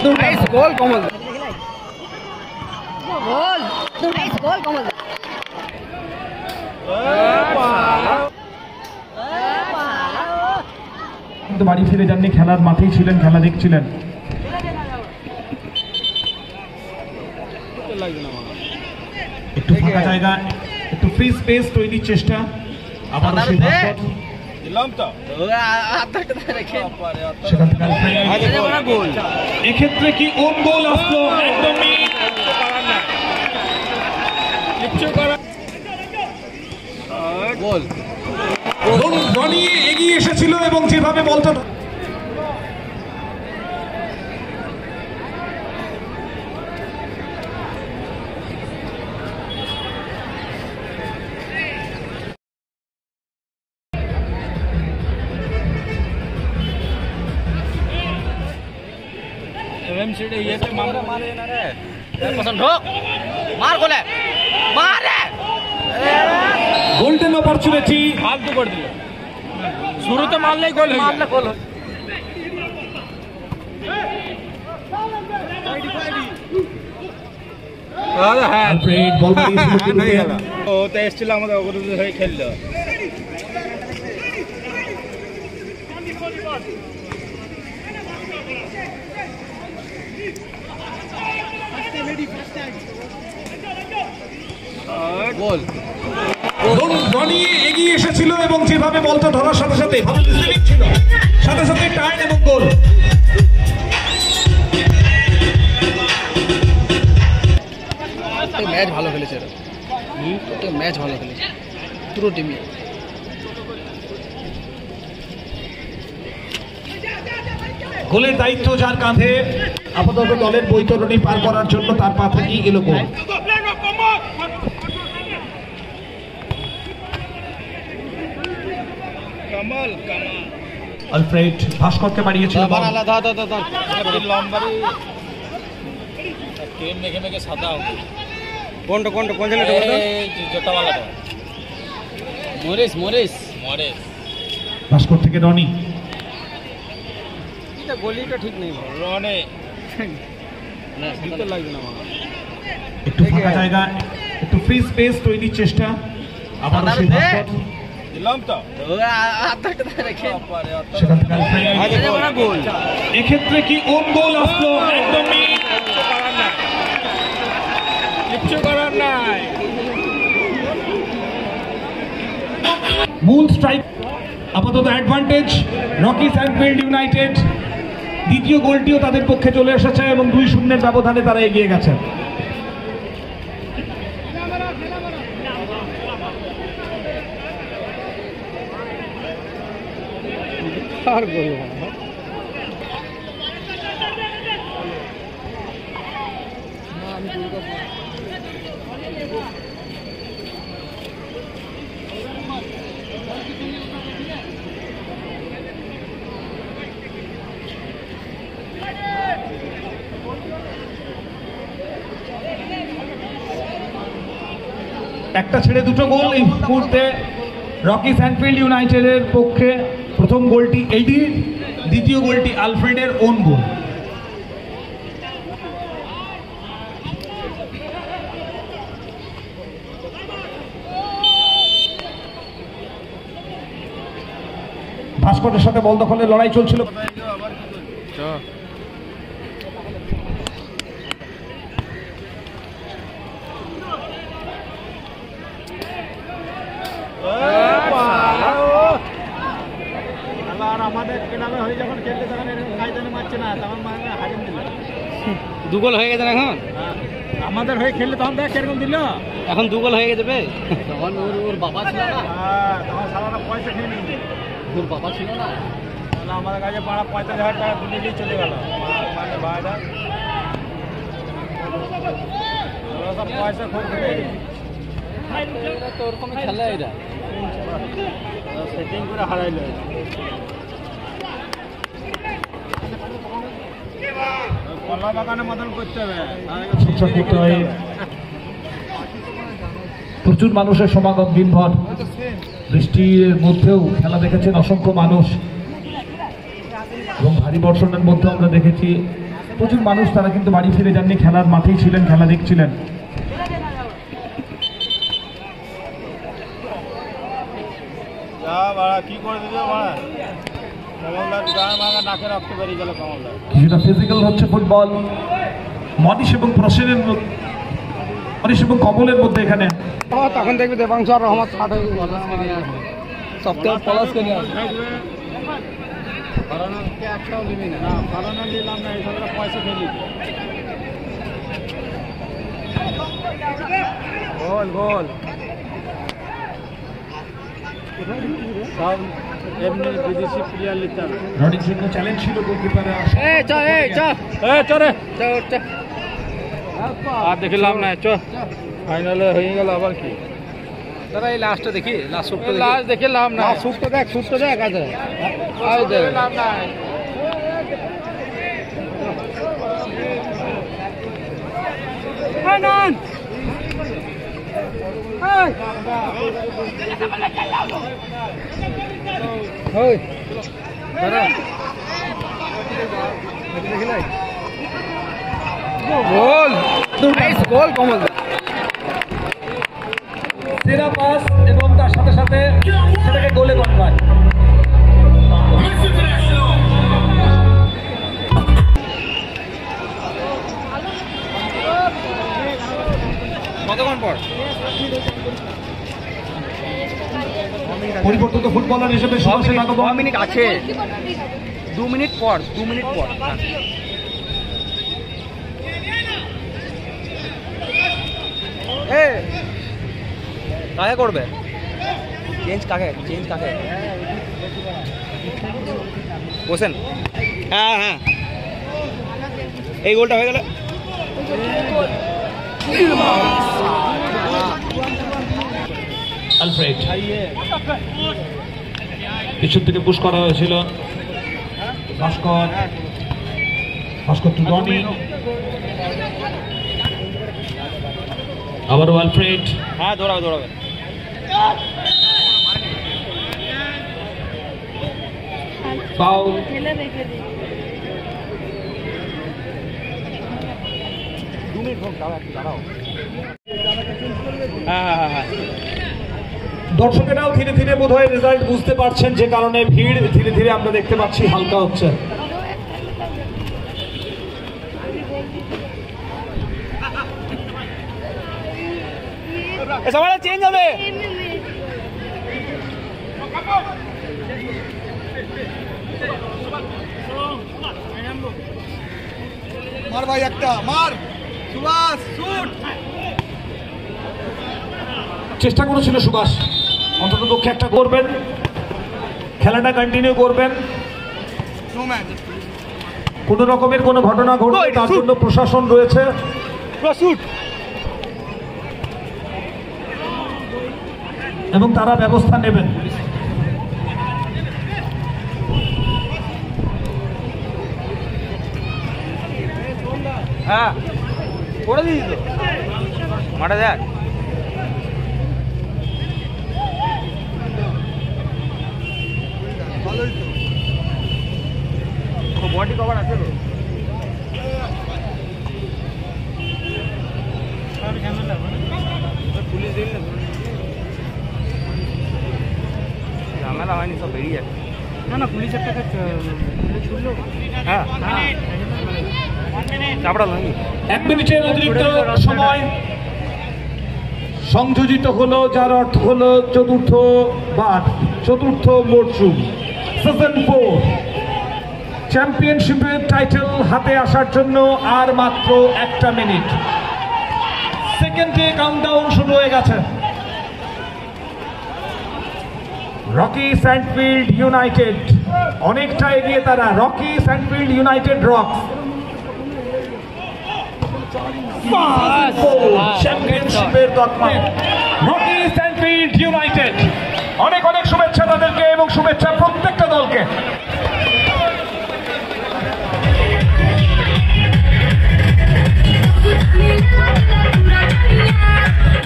Nice goal कमल गोल nice goal कमल কিন্তু বাড়ি ফিরে যাননি, খেলার মাঠেই ছিলেন, খেলা দেখছিলেন। একটু ফাঁকা জায়গা, একটু ফ্রি স্পেস তৈরির চেষ্টা, আবার সেই ভাস্কর এক্ষেত্রে কি ওন গোল আসলো? একদমই গোল রনি এগিয়ে এসেছিল এবং যেভাবে বলতো गोल्डन अपॉर्चुनिटी फालतू कर दिया शुरू तो मारने गोल खेल গোল রনি এগিয়ে এসেছিল এবং যেভাবে বলতো ধরার সাথে সাথে ভালো রিসিভিং ছিল, সাথে সাথে টার্ন এবং গোল। ম্যাচ ভালো খেলেছে, ম্যাচ ভালো খেলেছে পুরো টিমই। গোলের দায়িত্ব যার কাঁধে, আপাতত দলের বৈতরণী পার করার জন্য তার পা থেকেই এলো গোল। আলফ্রেড ভাস্করকে বাড়িয়েছিল ভাস্কর থেকে রনি। গোলিটা ঠিক নেই রনে লাগবে না, একটু ফাঁকা জায়গা, একটু ফ্রি স্পেস তৈরির চেষ্টা, আবার সেই ভাস্কর এক্ষেত্রে কি ওন গোল আসলো? একদমই কিচ্ছু করার নাই। মূল স্ট্রাইক আপাতত অ্যাডভান্টেজ রকি স্যান্ডফিল্ড ইউনাইটেড। দ্বিতীয় গোলটিও তাদের পক্ষে চলে এসেছে এবং 2-0 ব্যবধানে তারা এগিয়ে গেছে। আর গোল একটা ছেড়ে দুটো গোল এই মুহূর্তে রকি স্যান্ডফিল্ড ইউনাইটেডের পক্ষে। প্রথম গোলটি এডির, দ্বিতীয় গোলটি আলফ্রেডের ওন গোল। ভাস্করের সাথে বল দখলের লড়াই চলছিল। দুগোল হয়ে গেছে এখন, আমাদের হয়ে খেললে তখন দেখ কিরকম দিল। এখন দুগোল হয়ে গেছে তখন ওর বাবা ছিল না, তখন সারা পয়সা খেয়ে নিয়ে ওর বাবা ছিল না, আমাদের কাছে 45,000 টাকা দিলেই চলে গেল। মানে ভাইরা সব পয়সা খরচ করে তো ওরকম খেলা এরা সেটিং করে হারাইলো। কলা বাগানের মতন করতে হবে, প্রচুর মানুষের সমাগম দিনভর, বৃষ্টির মধ্যেও খেলা দেখেছেন অসংখ্য মানুষ এবং ভারী বর্ষণের মধ্যে আমরা দেখেছি প্রচুর মানুষ, তারা কিন্তু বাড়ি ফিরে যাননি, খেলার মাঠেই ছিলেন, খেলা দেখছিলেন। কি করে দিবে কমলদার গায়ে মাগা নাকে রক্ত বেরিয়ে গেল। কমলদার কিছুটা ফিজিক্যাল হচ্ছে ফুটবল। মনীষ এবং প্রসেনের মনীষ এবং কমলের মধ্যে এখানে তখন দেখবি দেবাংশু আর রহমত সপ্তাহে পলাশকে নিয়ে আসবে। একটাও নিবি না, ফারানা নিলাম না, এই সবটা পয়সা ফেলি। গোল গোল সব এমনি বিদেশি প্লেয়ার লিখতে হবে। রনির জন্য চ্যালেঞ্জ ছিল গোলকিপারের। আর দেখিলাম না, চ ফাইনালে হয়ে গেল আবার কি। দাদা এই লাস্টটা দেখি, লাস্ট দেখিলাম না, শুটটা দেখ, শুটটা দেখ আছে দেখিলাম না। গোল গোল কমল সেরা পাস এবং তার সাথে সাথে সেটাকে গোলে কনভার্ট। কতক্ষণ পর পরিবর্তিত ফুটবলার হিসেবে সুভাষের আগমন। 9 মিনিট আছে, 2 মিনিট পর, 2 মিনিট পর। কাকে করবে চেঞ্জ? কাকে বসেন? হ্যাঁ হ্যাঁ, এই গোলটা হয়ে গেলে আলফ্রেড পিছন থেকে পুশ করা হয়েছিল। ভাস্কর টু রনি, আবারও আলফ্রেড। হ্যাঁ দৌড়াবে ফাউল। দর্শকেরাও ধীরে ধীরে বোধহয় রেজাল্ট বুঝতে পারছেন, যে কারণে ভিড় ধীরে ধীরে আমরা দেখতে পাচ্ছি হালকা হচ্ছে। চেঞ্জ হবে। মার ভাই একটা মার, সুভাষ শুট। চেষ্টা করেছিল সুভাষ, অন্তত পক্ষে একটা করবেন, খেলাটা কন্টিনিউ করবেন। কোনো রকমের কোনো ঘটনা ঘটলে তার জন্য প্রশাসন রয়েছে, এবং তারা ব্যবস্থা নেবেন। হ্যাঁ করে দিই তো মাঠে দেখ। বডি কভার আছে তো? পুলিশ দিন ঝামেলা হয়নি, সব বেরিয়ে যাচ্ছে। না পুলিশ একটা ছুটলো। হ্যাঁ চাপড়া নয়। 1 মিনিটের অতিরিক্ত সময় সংযোজিত হলো, যার অর্থ হলো চতুর্থ মরশুম সিজন 4 চ্যাম্পিয়নশিপের টাইটেল হাতে আসার জন্য আর মাত্র 1টা মিনিট। সেকেন্ডে কাউন্টডাউন শুরু হয়ে গেছে। রকি স্যান্ডফিল্ড ইউনাইটেড অনেকটা এগিয়ে, তারা রকি স্যান্ডফিল্ড ইউনাইটেড রক্স চ্যাম্পিয়নশিপের তকমা। রকি স্যান্ডফিল্ড ইউনাইটেড, অনেক শুভেচ্ছা তাদেরকে এবং শুভেচ্ছা প্রত্যেকটা দলকে।